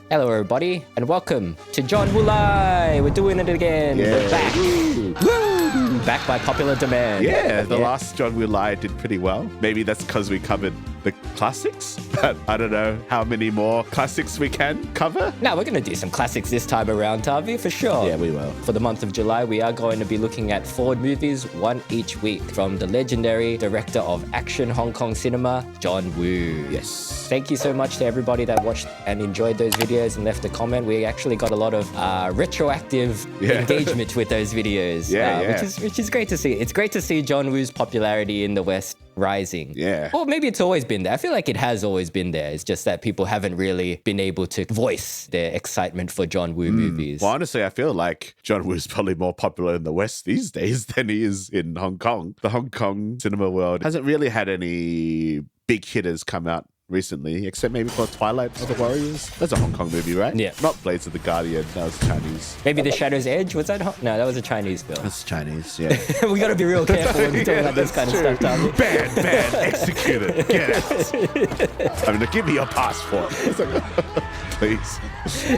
Hello everybody and welcome to John Woo Lai. We're doing it again. Yeah. We're back. Woo! Back by popular demand. Yeah, the last John Woo Lai did pretty well. Maybe that's because we covered the classics, but I don't know how many more classics we can cover. Now we're going to do some classics this time around, Tavi, for sure. Yeah, we will. For the month of July, we are going to be looking at 4 movies, one each week, from the legendary director of action Hong Kong cinema, John Woo. Yes. Thank you so much to everybody that watched and enjoyed those videos and left a comment. We actually got a lot of retroactive engagement with those videos, which is great to see. It's great to see John Woo's popularity in the West rising. Yeah. Or maybe it's always been there. I feel like it has always been there. It's just that people haven't really been able to voice their excitement for John Woo movies. Well, honestly, I feel like John Woo is probably more popular in the West these days than he is in Hong Kong. The Hong Kong cinema world hasn't really had any big hitters come out recently, except maybe for Twilight of the Warriors. That's a Hong Kong movie, right? Yeah. Not Blades of the Guardian. That was Chinese. Maybe The Shadow's Edge? Was that No, that was a Chinese film. That's Chinese, yeah. We got to be real careful when we talk about this kind of stuff, Tommy. Bad, executed. Get out. I mean, give me your passport. Please.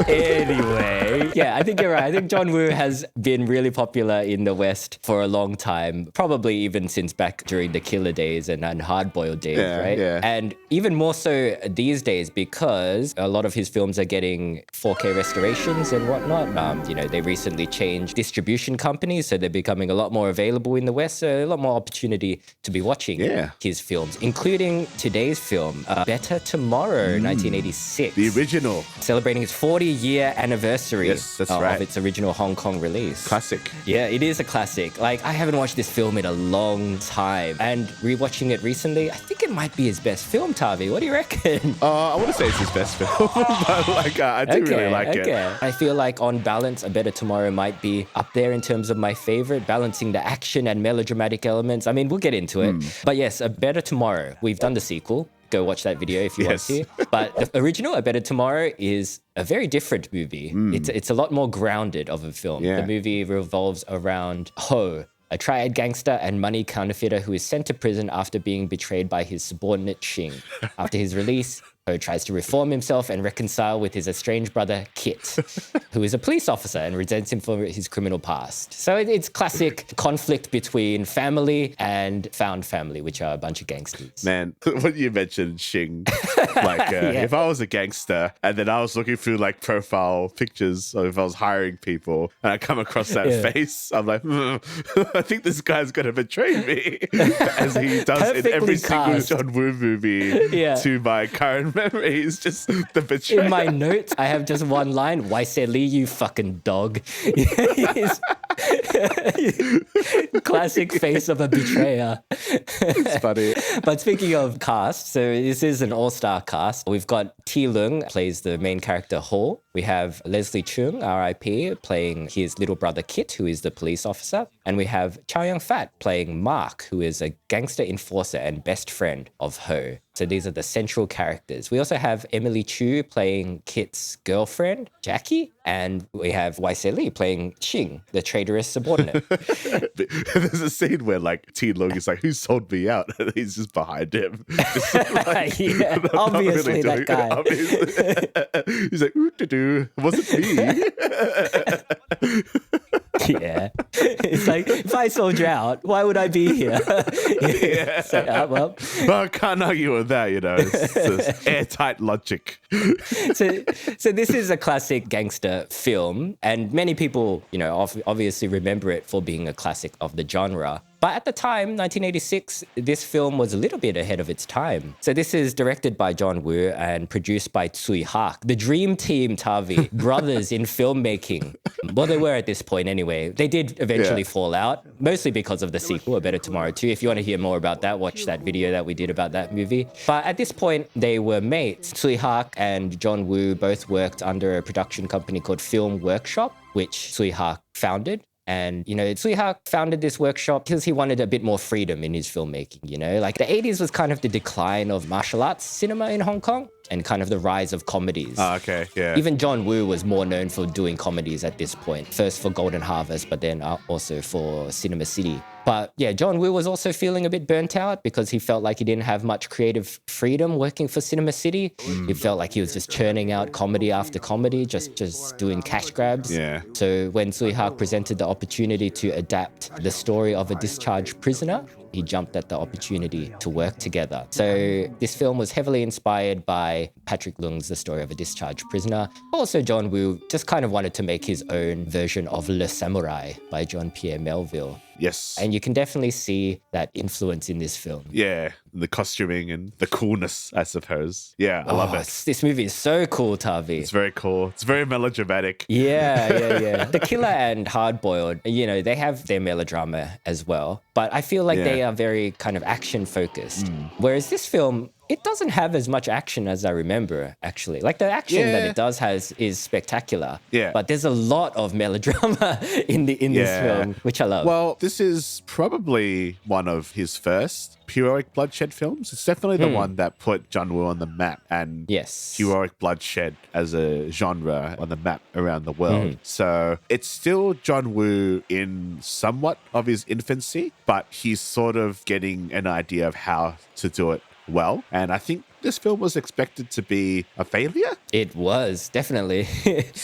Anyway, yeah, I think you're right. I think John Woo has been really popular in the West for a long time, probably even since back during the Killer days and hard-boiled days, right? Yeah. And even more so these days because a lot of his films are getting 4K restorations and whatnot. They recently changed distribution companies, so they're becoming a lot more available in the West, so a lot more opportunity to be watching his films, including today's film, Better Tomorrow, 1986. The original. Celebrating its 40-year anniversary of its original Hong Kong release. Classic. Yeah, it is a classic. Like, I haven't watched this film in a long time. And rewatching it recently, I think it might be his best film, Tavi. What do you reckon? I want to say it's his best film, but I do really like it. I feel like on balance, A Better Tomorrow might be up there in terms of my favorite, balancing the action and melodramatic elements. I mean, we'll get into it. But yes, A Better Tomorrow. We've done the sequel. Go watch that video if you want to. But the original, A Better Tomorrow, is a very different movie. It's a lot more grounded of a film. Yeah. The movie revolves around Ho, a triad gangster and money counterfeiter who is sent to prison after being betrayed by his subordinate Cheung. After his release, Ho tries to reform himself and reconcile with his estranged brother, Kit, who is a police officer and resents him for his criminal past. So it's classic conflict between family and found family, which are a bunch of gangsters. Man, when you mentioned Xing, if I was a gangster and then I was looking through profile pictures, or if I was hiring people and I come across that face, I'm like, I think this guy's going to betray me, as he does in every single John Woo movie to my current memories, just the betrayal. In my notes, I have just one line, Wai Se Li, you fucking dog. Classic face of a betrayer. It's funny. But speaking of cast, so this is an all-star cast. We've got T. Leung plays the main character Ho. We have Leslie Cheung, R.I.P., playing his little brother Kit, who is the police officer. And we have Chow Yun-fat playing Mark, who is a gangster enforcer and best friend of Ho. So these are the central characters. We also have Emily Chu playing Kit's girlfriend, Jackie. And we have Wai Se Li playing Xing, the traitorous subordinate. There's a scene where T. Leung is like, who sold me out? And he's just behind him. Just Obviously that guy. Obviously. He's like, ooh-doo-doo, was it me? Yeah. It's like, if I sold you out, why would I be here? Well, I can't argue with that, It's airtight logic. So this is a classic gangster film, and many people, obviously remember it for being a classic of the genre. But at the time, 1986, this film was a little bit ahead of its time. So this is directed by John Woo and produced by Tsui, Hark, the dream team, Tavi, brothers in filmmaking. Well, they were at this point anyway. They did eventually fall out, mostly because of the sequel, A Better Tomorrow 2. If you want to hear more about that, watch that video that we did about that movie. But at this point, they were mates. Tsui Hark and John Woo both worked under a production company called Film Workshop, which Tsui Hark founded. And, Tsui Hark founded this workshop because he wanted a bit more freedom in his filmmaking, The 80s was kind of the decline of martial arts cinema in Hong Kong. and kind of the rise of comedies. Oh, okay, yeah. Even John Woo was more known for doing comedies at this point. First for Golden Harvest, but then also for Cinema City. But yeah, John Woo was also feeling a bit burnt out because he felt like he didn't have much creative freedom working for Cinema City. He felt like he was just churning out comedy after comedy, just doing cash grabs. Yeah. So when Tsui Hark presented the opportunity to adapt the story of a discharged prisoner, he jumped at the opportunity to work together. So this film was heavily inspired by Patrick Leung's The Story of a Discharged Prisoner. Also, John Woo just kind of wanted to make his own version of Le Samurai by Jean-Pierre Melville. Yes. And you can definitely see that influence in this film. Yeah, the costuming and the coolness, I suppose. Yeah, I love it. This movie is so cool, Tavi. It's very cool. It's very melodramatic. Yeah. The Killer and Hard Boiled, they have their melodrama as well. But I feel like they are very kind of action focused. Whereas this film, it doesn't have as much action as I remember, actually. Like the action that it does has is spectacular. Yeah. But there's a lot of melodrama in this film, which I love. Well, this is probably one of his first Heroic Bloodshed films. It's definitely the one that put John Woo on the map and Heroic Bloodshed as a genre on the map around the world. So it's still John Woo in somewhat of his infancy, but he's sort of getting an idea of how to do it well. And I think this film was expected to be a failure. It was, definitely.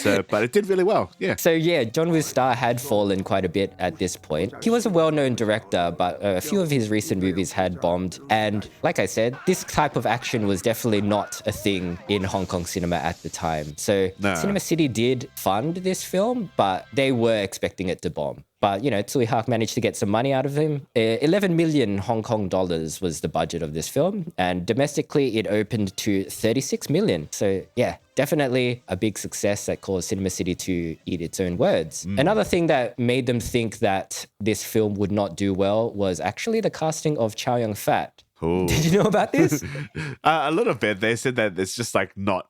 But it did really well, yeah. So yeah, John Woo's star had fallen quite a bit at this point. He was a well-known director, but a few of his recent movies had bombed. And like I said, this type of action was definitely not a thing in Hong Kong cinema at the time. So Cinema City did fund this film, but they were expecting it to bomb. But, Tsui Hark managed to get some money out of him. 11 million Hong Kong dollars was the budget of this film. And domestically, it opened to 36 million. So, yeah, definitely a big success that caused Cinema City to eat its own words. Another thing that made them think that this film would not do well was actually the casting of Chow Yun-fat. Ooh. Did you know about this? A little bit. They said that it's just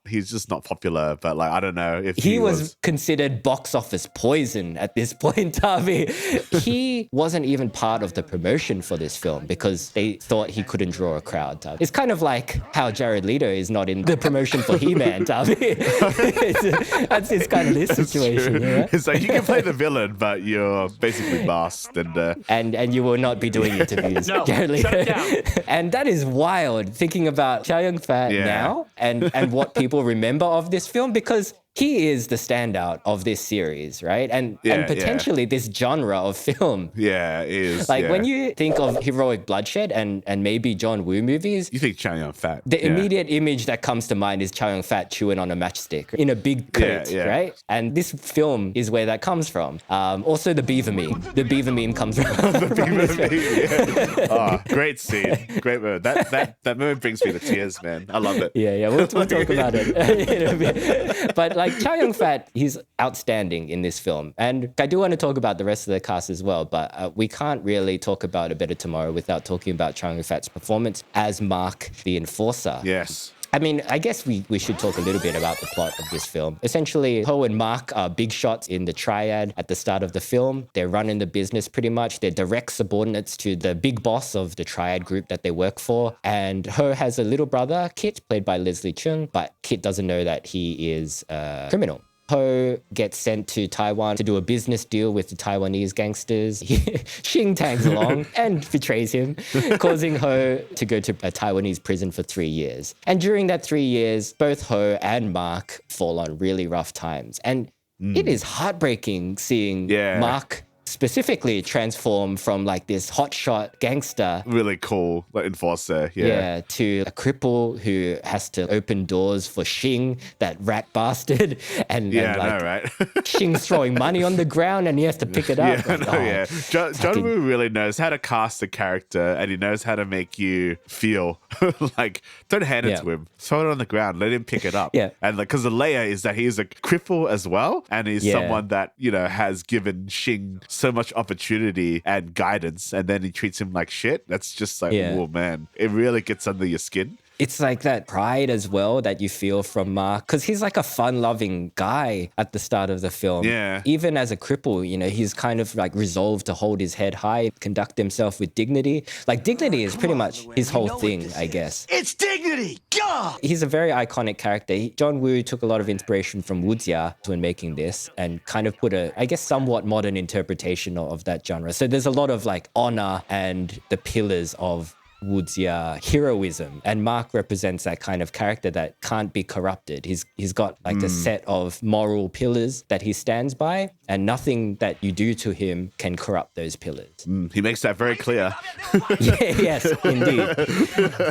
he's just not popular, but I don't know if he was considered box office poison at this point, Tavi. He wasn't even part of the promotion for this film because they thought he couldn't draw a crowd, Tavi. It's kind of like how Jared Leto is not in the promotion for He-Man, Tavi. It's kind of this situation. Yeah? It's like you can play the villain, but you're basically masked and you will not be doing interviews. No, Jared Leto. shut it down. And that is wild, thinking about Chow Yun-fat now and what people remember of this film, because he is the standout of this series, right? And potentially this genre of film. Yeah, it is. When you think of Heroic Bloodshed and maybe John Woo movies, you think Chow Yun-fat. The immediate image that comes to mind is Chow Yun-fat chewing on a matchstick in a big coat, right? And this film is where that comes from. Also the beaver meme. The beaver meme comes from the beaver meme, Oh, great scene. Great moment. That moment brings me to tears, man. I love it. Yeah, we'll talk about it in a bit. But Chow Yun-fat, he's outstanding in this film. And I do want to talk about the rest of the cast as well, but we can't really talk about A Better Tomorrow without talking about Chow Yun-fat's performance as Mark the Enforcer. Yes. I mean, I guess we should talk a little bit about the plot of this film. Essentially, Ho and Mark are big shots in the triad at the start of the film. They're running the business pretty much. They're direct subordinates to the big boss of the triad group that they work for. And Ho has a little brother, Kit, played by Leslie Cheung, but Kit doesn't know that he is a criminal. Ho gets sent to Taiwan to do a business deal with the Taiwanese gangsters. Xing tags along and betrays him, causing Ho to go to a Taiwanese prison for 3 years. And during that 3 years, both Ho and Mark fall on really rough times. And it is heartbreaking seeing Mark specifically transform from this hotshot gangster, really cool enforcer, to a cripple who has to open doors for Xing, that rat bastard, and right? Xing's throwing money on the ground and he has to pick it up. John Woo really knows how to cast a character, and he knows how to make you feel don't hand it to him, throw it on the ground, let him pick it up. And because the layer is that he's a cripple as well, and he's someone that has given Xing so much opportunity and guidance, and then he treats him like shit. That's just oh man, it really gets under your skin. it's like that pride as well that you feel from Mark, because he's like a fun-loving guy at the start of the film. Yeah. Even as a cripple, you know, he's kind of like resolved to hold his head high, conduct himself with dignity. Like dignity is pretty much his whole thing, I guess. It's dignity! God! He's a very iconic character. John Woo took a lot of inspiration from Wuxia when making this and kind of put a, I guess, somewhat modern interpretation of that genre. So there's a lot of like honor and the pillars of Wuxia heroism, and Mark represents that kind of character that can't be corrupted. He's got like a set of moral pillars that he stands by, and nothing that you do to him can corrupt those pillars. He makes that very clear. Yes, indeed.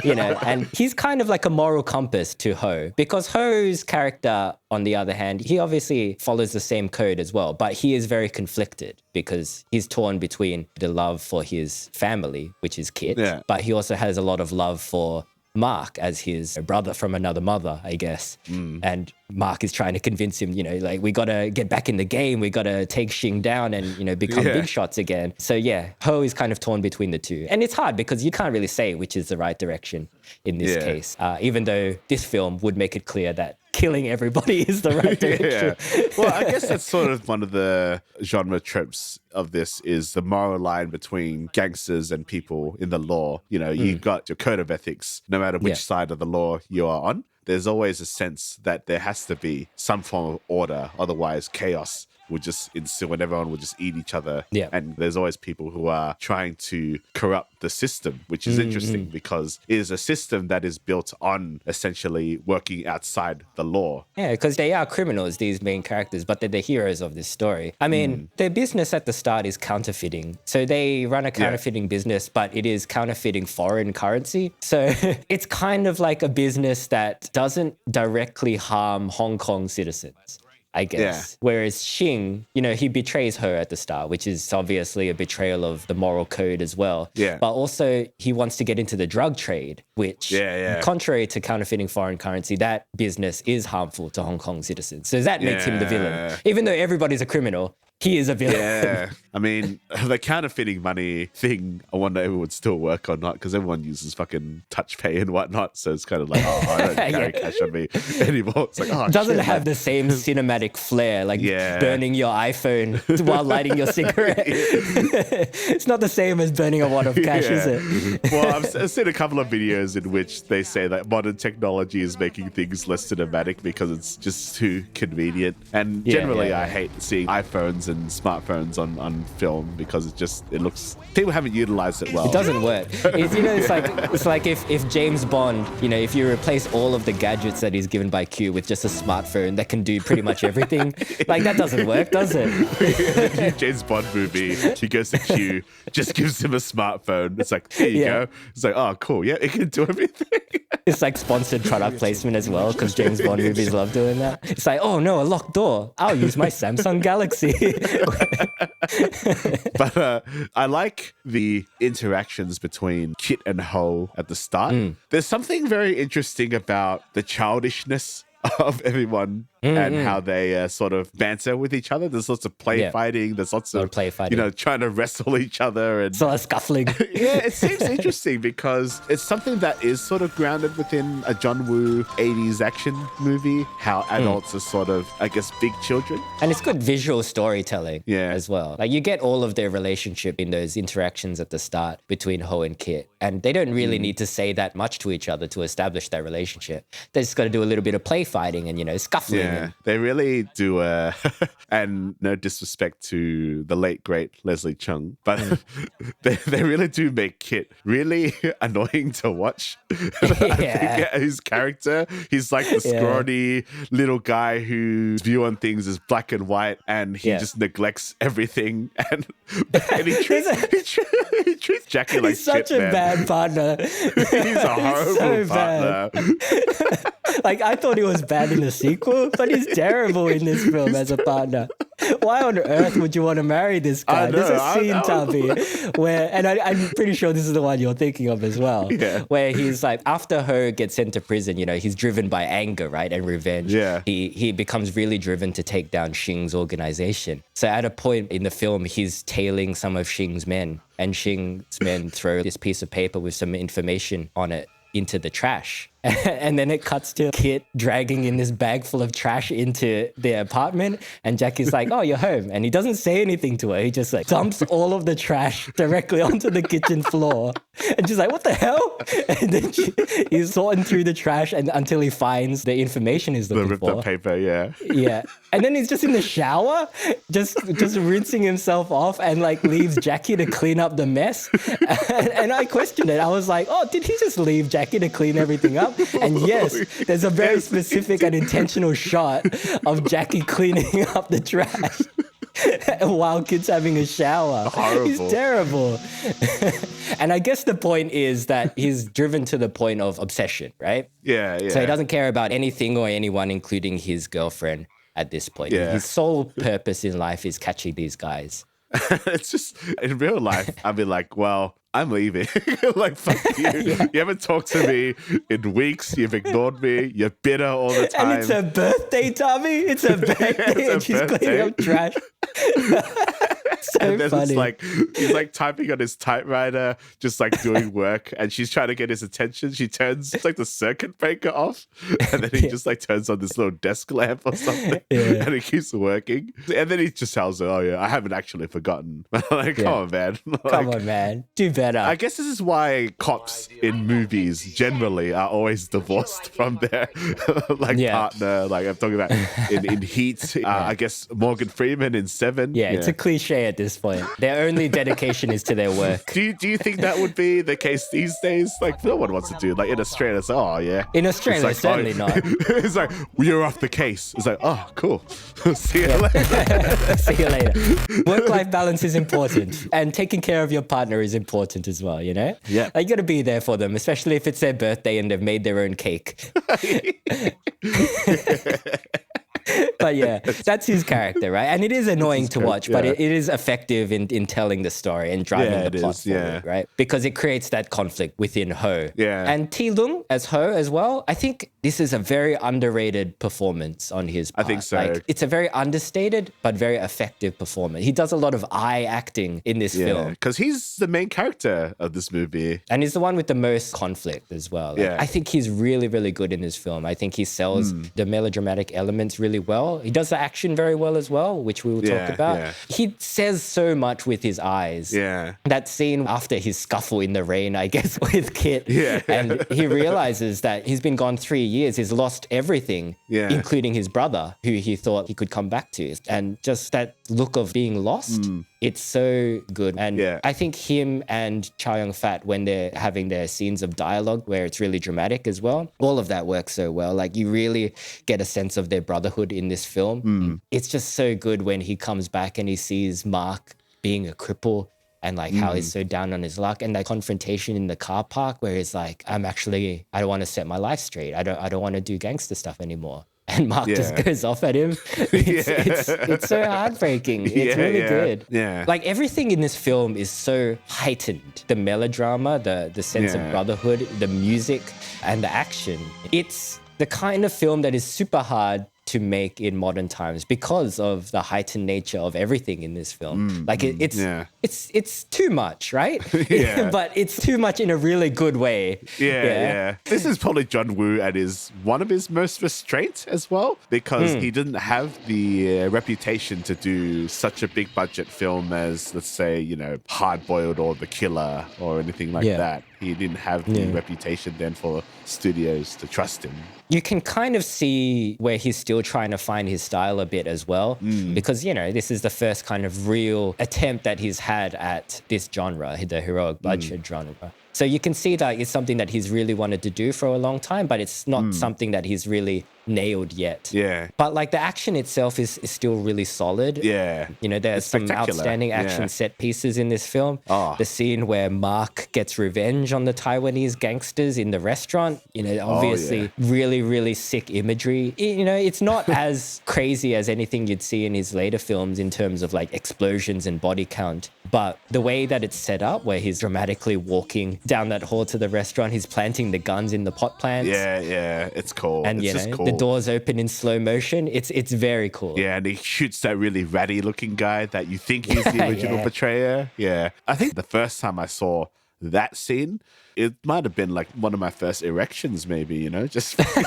You know, and he's kind of like a moral compass to Ho, because Ho's character, on the other hand, he obviously follows the same code as well, but he is very conflicted because he's torn between the love for his family, which is Kit, but he also has a lot of love for Mark as his brother from another mother, I guess. And Mark is trying to convince him, you know, like, we got to get back in the game. We got to take Xing down and, you know, become big shots again. So yeah, Ho is kind of torn between the two. And it's hard because you can't really say which is the right direction in this case, even though this film would make it clear that killing everybody is the right direction. Well, I guess that's sort of one of the genre tropes of this, is the moral line between gangsters and people in the law. You know, you've got your code of ethics, no matter which side of the law you are on. There's always a sense that there has to be some form of order, otherwise chaos would just ensue and everyone would just eat each other. And there's always people who are trying to corrupt the system, which is interesting because it is a system that is built on essentially working outside the law. Yeah, because they are criminals, these main characters, but they're the heroes of this story. I mean, their business at the start is counterfeiting. So they run a counterfeiting business, but it is counterfeiting foreign currency. So it's kind of like a business that doesn't directly harm Hong Kong citizens, I guess. Whereas Xing, you know, he betrays her at the start, which is obviously a betrayal of the moral code as well. But also he wants to get into the drug trade, which contrary to counterfeiting foreign currency, that business is harmful to Hong Kong citizens. So that makes him the villain. Even though everybody's a criminal, he is a villain. I mean, the counterfeiting money thing, I wonder if it would still work or not, because everyone uses fucking touch pay and whatnot. So it's kind of like, oh, I don't carry cash on me anymore. It's like, oh, it doesn't have the same cinematic flair, like burning your iPhone while lighting your cigarette. It's not the same as burning a wad of cash, is it? Well, I've seen a couple of videos in which they say that modern technology is making things less cinematic because it's just too convenient. And generally, I hate seeing iPhones and smartphones on film because it looks, people haven't utilized it well. It doesn't work. It's like if James Bond, you know, if you replace all of the gadgets that he's given by Q with just a smartphone that can do pretty much everything, like, that doesn't work, does it? The new James Bond movie, he goes to Q, just gives him a smartphone. It's like, here you go. It's like, oh, cool. Yeah, it can do everything. It's like sponsored product placement as well, because James Bond movies love doing that. It's like, oh no, a locked door. I'll use my Samsung Galaxy. But I like the interactions between Kit and Ho at the start. There's something very interesting about the childishness of everyone and how they sort of banter with each other. There's lots of play fighting. There's lots of play fighting. You know, trying to wrestle each other. And sort of scuffling. It seems interesting because it's something that is sort of grounded within a John Woo 80s action movie, how adults are sort of, I guess, big children. And it's good visual storytelling as well. Like, you get all of their relationship in those interactions at the start between Ho and Kit. And they don't really need to say that much to each other to establish that relationship. They just got to do a little bit of play fighting and, you know, scuffling. Yeah, they really do. And no disrespect to the late, great Leslie Cheung, but they really do make Kit really annoying to watch. I think his character, he's like the scrawny little guy whose view on things is black and white, and he just neglects everything. And he treats Jackie like he's such a bad partner. He's a horrible partner. Like, I thought he was bad in the sequel, but he's terrible in this film as a partner. Why on earth would you want to marry this guy? There's a scene, Tavi, where, and I'm pretty sure this is the one you're thinking of as well, where he's like, after Ho gets sent to prison, you know, he's driven by anger, right, and revenge. He becomes really driven to take down Xing's organization. So at a point in the film, he's tailing some of Xing's men, and Xing's men throw this piece of paper with some information on it into the trash. And then it cuts to Kit dragging in this bag full of trash into their apartment. And Jackie's like, oh, you're home. And he doesn't say anything to her. He just like dumps all of the trash directly onto the kitchen floor. And she's like, what the hell? And then he's sorting through the trash until he finds the information he's looking for. The ripped up paper, yeah. Yeah. And then he's just in the shower, just rinsing himself off and like leaves Jackie to clean up the mess. And I questioned it. I was like, oh, did he just leave Jackie to clean everything up? And yes, there's a very specific and intentional shot of Jackie cleaning up the trash while Kit's having a shower. Horrible. He's terrible. And I guess the point is that he's driven to the point of obsession, right? Yeah, yeah. So he doesn't care about anything or anyone, including his girlfriend at this point. Yeah. His sole purpose in life is catching these guys. It's just, in real life, I'd be like, well, I'm leaving. Like, fuck you. Yeah. You haven't talked to me in weeks. You've ignored me. You're bitter all the time. And it's her birthday, Tommy. It's her birthday and she's cleaning up trash. So and then funny. it's like, he's like typing on his typewriter, just like doing work, and she's trying to get his attention. She turns like the circuit breaker off, and then he just like turns on this little desk lamp or something, and it keeps working. And then he just tells her, oh yeah, I haven't actually forgotten. Like, come on, man. Like, Come on, man. Do better. I guess this is why cops in movies generally are always divorced from their partner. Like I'm talking about in Heat, I guess Morgan Freeman in Seven. Yeah, it's a cliche at this point. Their only dedication is to their work. Do you think that would be the case these days? Like no one wants to do. Like in Australia, it's like, oh yeah. In Australia, like, certainly not. It's like, you're off the case. It's like, oh, cool. See you later. See you later. Work-life balance is important, and taking care of your partner is important as well, you know? Yeah. Like, you got to be there for them, especially if it's their birthday and they've made their own cake. But yeah, that's his character, right? And it is annoying to watch, but it is effective in telling the story and driving the plot forward, right? Because it creates that conflict within Ho. Yeah. And Ti Lung as Ho as well, I think this is a very underrated performance on his part. I think so. Like, it's a very understated but very effective performance. He does a lot of eye acting in this film. Because he's the main character of this movie. And he's the one with the most conflict as well. Like, I think he's really, really good in this film. I think he sells the melodramatic elements really well. He does the action very well as well, which we will talk about. Yeah. He says so much with his eyes. Yeah. That scene after his scuffle in the rain, I guess, with Kit. Yeah. And he realizes that he's been gone 3 years. He's lost everything, including his brother, who he thought he could come back to. And just that look of being lost. It's so good. And I think him and Chow Yun-fat, when they're having their scenes of dialogue where it's really dramatic as well, all of that works so well. Like you really get a sense of their brotherhood in this film. It's just so good when he comes back and he sees Mark being a cripple and like how he's so down on his luck, and that confrontation in the car park where he's like, I don't want to set my life straight. I don't want to do gangster stuff anymore. And Mark just goes off at him. It's so heartbreaking. It's really good. Yeah. Like everything in this film is so heightened. The melodrama, the sense of brotherhood, the music, and the action. It's the kind of film that is super hard to make in modern times because of the heightened nature of everything in this film. It's too much, right? But it's too much in a really good way. Yeah. This is probably John Woo at one of his most restraint as well, because he didn't have the reputation to do such a big budget film as, let's say, Hard Boiled or The Killer or anything like that. He didn't have the reputation then for studios to trust him. You can kind of see where he's still trying to find his style a bit as well, because, this is the first kind of real attempt that he's had at this genre, the heroic bloodshed genre. So you can see that it's something that he's really wanted to do for a long time, but it's not something that he's really nailed yet. Yeah. But like the action itself is still really solid. Yeah. There's some outstanding action set pieces in this film. The scene where Mark gets revenge on the Taiwanese gangsters in the restaurant, obviously really, really sick imagery. It's not as crazy as anything you'd see in his later films in terms of like explosions and body count. But the way that it's set up, where he's dramatically walking down that hall to the restaurant, he's planting the guns in the pot plants. Yeah, it's cool. And it's just cool. The doors open in slow motion. It's very cool. Yeah, and he shoots that really ratty looking guy that you think he's the original betrayer. Yeah. I think the first time I saw that scene, it might have been like one of my first erections, maybe, you know, just like,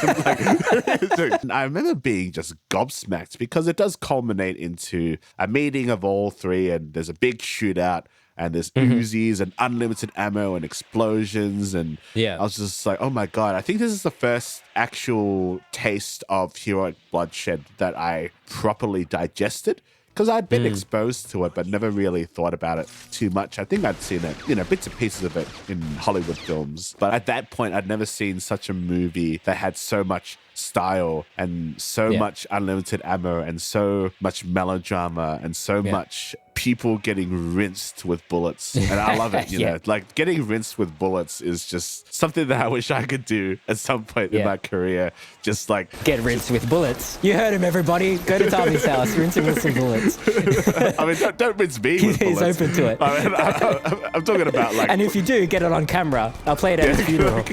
I remember being just gobsmacked because it does culminate into a meeting of all three, and there's a big shootout. And there's Uzis and unlimited ammo and explosions. And I was just like, oh my God, I think this is the first actual taste of Heroic Bloodshed that I properly digested. Because I'd been exposed to it, but never really thought about it too much. I think I'd seen it, you know, bits and pieces of it in Hollywood films. But at that point, I'd never seen such a movie that had so much style and so much unlimited ammo and so much melodrama and so much people getting rinsed with bullets. And I love it, you know, like getting rinsed with bullets is just something that I wish I could do at some point in my career. Just like get rinsed with bullets. You heard him, everybody. Go to Tommy's house, rinse him with some bullets. I mean, don't rinse me with bullets. He's open to it. I mean, I'm talking about like... And if you do, get it on camera. I'll play it at his funeral.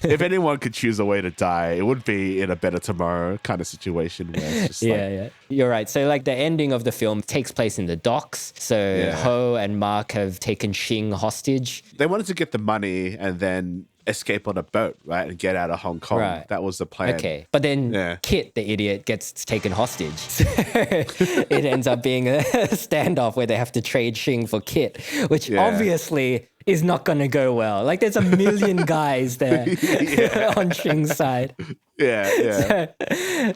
If anyone could choose a way to die, it would be in a Better Tomorrow kind of situation where it's just You're right. So like the ending of the film takes place in the docks. So Ho and Mark have taken Cheung hostage. They wanted to get the money and then escape on a boat, right? And get out of Hong Kong. Right. That was the plan. Okay. But then Kit, the idiot, gets taken hostage. So it ends up being a standoff where they have to trade Cheung for Kit, which obviously is not going to go well. Like there's a million guys there on Cheung's side.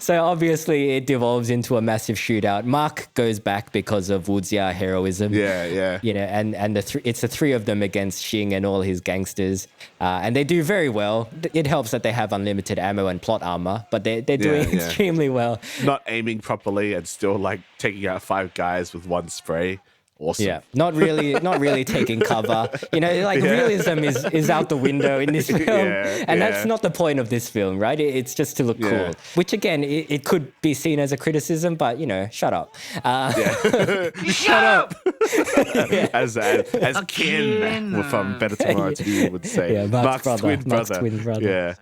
So obviously it devolves into a massive shootout. Mark goes back because of Wuxia heroism. You know, and it's the three of them against Cheung and all his gangsters. And they do very well. It helps that they have unlimited ammo and plot armor, but they're doing extremely well. Not aiming properly and still like taking out 5 guys with 1 spray. Awesome. Yeah, not really taking cover. You know, like realism is out the window in this film. And that's not the point of this film, right? It's just to look cool. Which again, it could be seen as a criticism, but you know, shut up. Shut up! As Ken from Better Tomorrow to You would say. Mark's twin brother.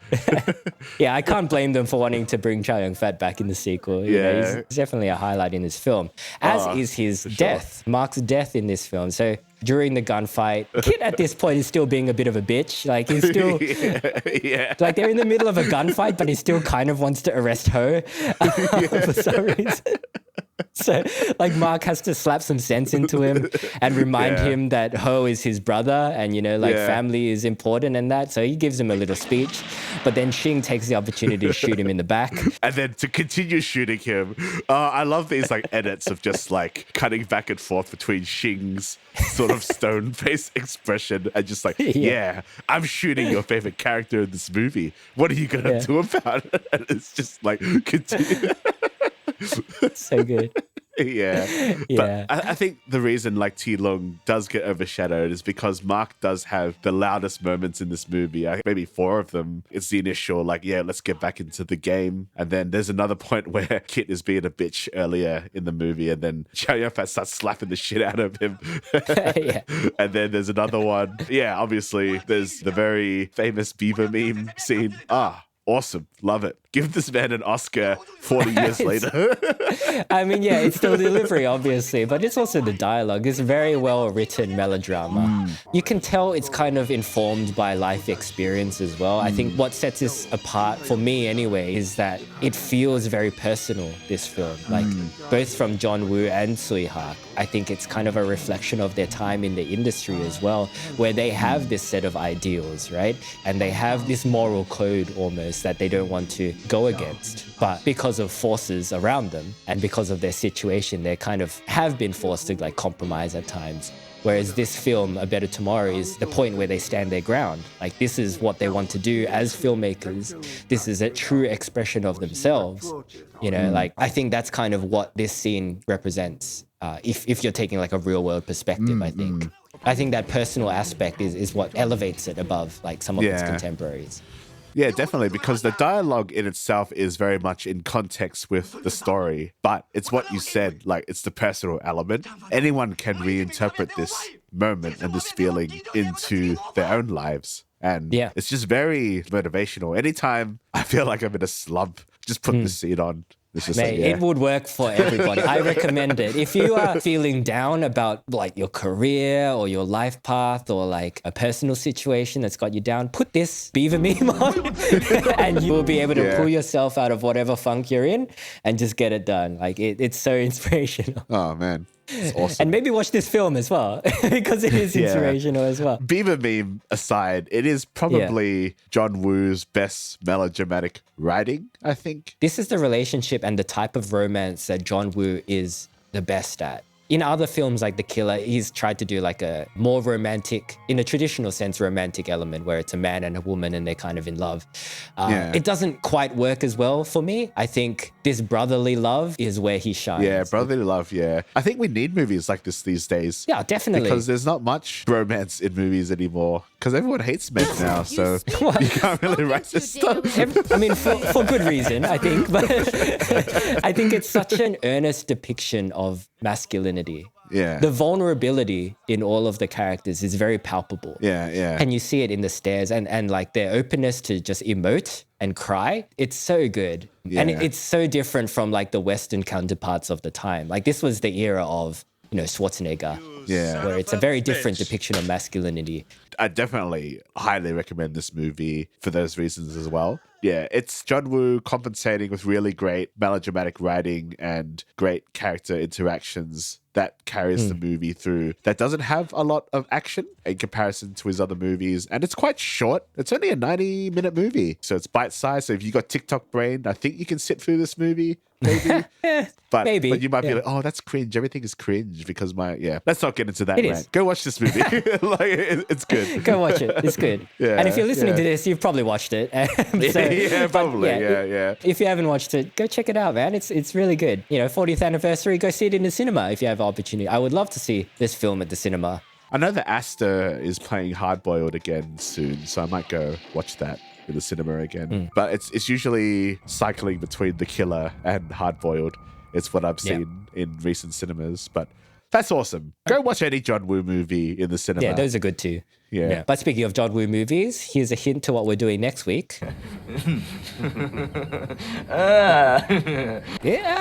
I can't blame them for wanting to bring Chow Yun-fat back in the sequel. You know, he's definitely a highlight in this film, as is his death. Mark's death in this film. So during the gunfight, Kit at this point is still being a bit of a bitch. Like he's still like they're in the middle of a gunfight, but he still kind of wants to arrest Ho for some reason. So like Mark has to slap some sense into him and remind him that Ho is his brother and, you know, like family is important and that. So he gives him a little speech, but then Cheung takes the opportunity to shoot him in the back. And then to continue shooting him, I love these like edits of just like cutting back and forth between Cheung's sort of stone-faced expression and just like, I'm shooting your favorite character in this movie. What are you going to do about it? And it's just like, continue. So good. But I think the reason like T Lung does get overshadowed is because Mark does have the loudest moments in this movie. Maybe 4 of them. It's the initial like, let's get back into the game. And then there's another point where Kit is being a bitch earlier in the movie, and then Chow Yun-fat starts slapping the shit out of him. And then there's another one. Obviously there's the very famous beaver meme scene. Awesome. Love it. Give this man an Oscar 40 years later. I mean, it's still delivery, obviously, but it's also the dialogue. It's very well written melodrama. You can tell it's kind of informed by life experience as well. I think what sets this apart, for me anyway, is that it feels very personal, this film. Like, both from John Woo and Tsui Hark. I think it's kind of a reflection of their time in the industry as well, where they have this set of ideals, right? And they have this moral code almost that they don't want to go against. But because of forces around them and because of their situation, they kind of have been forced to like compromise at times. Whereas this film, A Better Tomorrow, is the point where they stand their ground. Like, this is what they want to do as filmmakers. This is a true expression of themselves. You know, like, I think that's kind of what this scene represents. If you're taking like a real world perspective, I think. I think that personal aspect is what elevates it above like some of its contemporaries. Yeah, definitely, because the dialogue in itself is very much in context with the story, but it's what you said, like it's the personal element. Anyone can reinterpret this moment and this feeling into their own lives. And it's just very motivational. Anytime I feel like I'm in a slump, just put the scene on It's just Mate, it would work for everybody. I recommend it. If you are feeling down about like your career or your life path or like a personal situation that's got you down, put this beaver meme on and you will be able to pull yourself out of whatever funk you're in and just get it done. Like it's so inspirational. Oh, man. It's awesome. And maybe watch this film as well because it is inspirational as well. Beaver meme aside, it is probably John Woo's best melodramatic writing, I think. This is the relationship and the type of romance that John Woo is the best at. In other films like The Killer, he's tried to do like a more romantic, in a traditional sense, romantic element where it's a man and a woman and they're kind of in love. It doesn't quite work as well for me. I think this brotherly love is where he shines. Yeah, brotherly love, yeah. I think we need movies like this these days. Yeah, definitely. Because there's not much romance in movies anymore. Because everyone hates men now, so you can't really write this stuff. I mean, for good reason, I think. But I think it's such an earnest depiction of masculinity. Yeah. The vulnerability in all of the characters is very palpable. Yeah, yeah. And you see it in the stares and like their openness to just emote and cry. It's so good. Yeah. And it's so different from like the Western counterparts of the time. Like this was the era of, Schwarzenegger. Yeah. Where it's a very different depiction of masculinity. I definitely highly recommend this movie for those reasons as well. Yeah, it's John Woo compensating with really great melodramatic writing and great character interactions that carries the movie through. That doesn't have a lot of action in comparison to his other movies. And it's quite short. It's only a 90-minute movie. So it's bite-sized. So if you got TikTok brain, I think you can sit through this movie. Maybe. But you might be like, oh, that's cringe. Everything is cringe because let's not get into that, It rant. is. Go watch this movie. It's good. Go watch it. It's good. Yeah, and if you're listening yeah. to this, you've probably watched it. Probably. But Yeah. If you haven't watched it, go check it out, man. It's really good. 40th anniversary, go see it in the cinema if you have opportunity. I would love to see this film at the cinema. I know that Asta is playing Hard Boiled again soon, so I might go watch that in the cinema again. But it's usually cycling between The Killer and Hard Boiled. It's what I've seen in recent cinemas, but that's awesome. Go watch any John Woo movie in the cinema. Yeah, those are good too. Yeah. But speaking of John Woo movies, here's a hint to what we're doing next week. I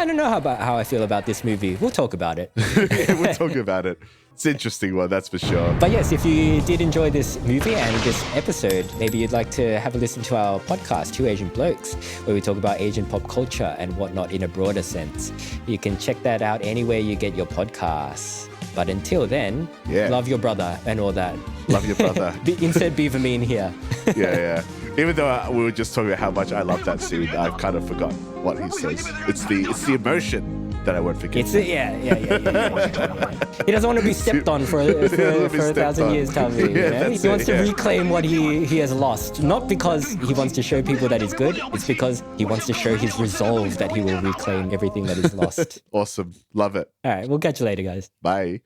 don't know how I feel about this movie. We'll talk about it. We'll talk about it. It's an interesting one, that's for sure. But yes, if you did enjoy this movie and this episode, maybe you'd like to have a listen to our podcast, Two Asian Blokes, where we talk about Asian pop culture and whatnot in a broader sense. You can check that out anywhere you get your podcasts. But until then, love your brother and all that. Love your brother. Insert beaver mean here. Yeah. Even though we were just talking about how much I love that scene, I've kind of forgot what he says. It's the emotion that I won't forget. Yeah. He doesn't want to be stepped on for 1,000 years, Tavi. He wants to reclaim what he has lost. Not because he wants to show people that he's good. It's because he wants to show his resolve that he will reclaim everything that is lost. Awesome. Love it. All right, we'll catch you later, guys. Bye.